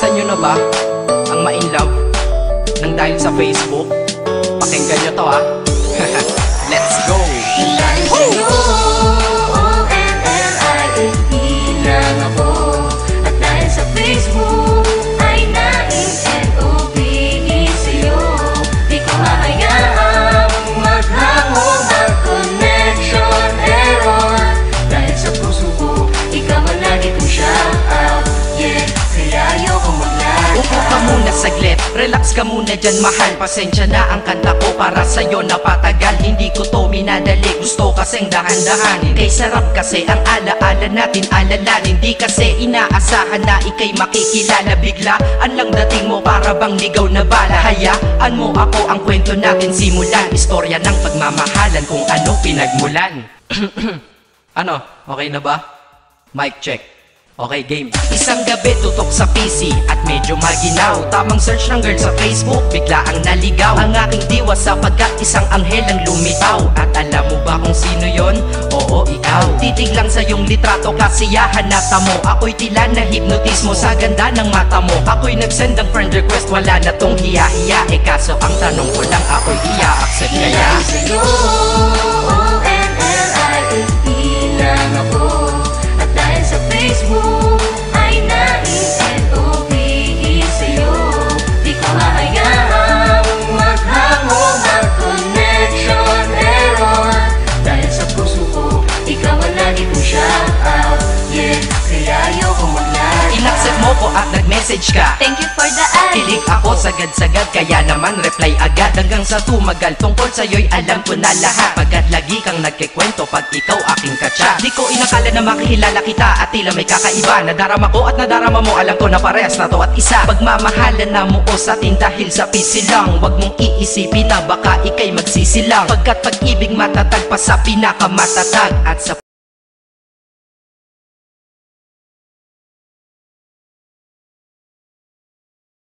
Naranasan nyo na ba ang ma-inlove nang dahil sa Facebook? Pakinggan nyo to Let's go! Dahil sa'yo, O-N-L-I-F-E lang ako. At dahil sa Facebook ay na-N-O-V-E sa'yo. Di ko hahayaang maghango mag-connection error. Dahil sa puso ko, ikaw ang lagi kong shout out. Yeah, kaya ayoko mag-lag. Upo ka muna saglit, relax ka muna dyan mahal. Pasensya na ang kanta ko para sa'yo napatagal. Hindi ko to minadali, gusto kasing dahan-dahanin. Kay sarap kasi ang alaala natin alalanin. Di kasi inaasahan na ikay makikilala. Biglaan lang dating mo para bang ligaw na bala. Hayaan mo ako ang kwento natin simulan. Istorya ng pagmamahalan kung ano pinagmulan. Ano? Okay na ba? Mic check. Okay, game. Isang gabi tutok sa PC at medyo maginaw. Tamang search ng girl sa Facebook, bigla ang naligaw. Ang aking diwa sapagkat isang anghel ang lumitaw. At alam mo ba kung sino yon? Oo, ikaw. Titig lang sa iyong litrato, kasiyahan na tamo. Ako'y tila na hipnotismo sa ganda ng mata mo. Ako'y nag-send ng friend request, wala na tong hiya-hiya. Kaso ang tanong ko lang, ako'y iya-accept kaya? Dahil sa'yo, O-N-L-I-F-E lang ako. At dahil sa Facebook ay na-N-O-V-E sa'yo. Di ko hahayaang maghango mag-connection error. Dahil sa puso ko, ikaw ang lagi kong shout out. Yeah, kaya ayoko mag-lag. In-accept mo ko at nag-message ka. Thank you for the ad. Kilig ako sagad-sagad, kaya naman reply agad. Hanggang sa tumagal, tungkol sa'yo'y alam ko na lahat. Pagkat lagi kang nagkikwento pag ikaw aking katsa. Di ko inakala na makikilala kita at tila may kakaiba. Nadarama ko at nadarama mo, alam ko na parehas na to at isa. Pagmamahalan na mo o sa atin dahil sa PC lang. Huwag mong iisipin na baka ikay magsisilang. Pagkat pag-ibig matatag pa sa pinakamatatag. At sa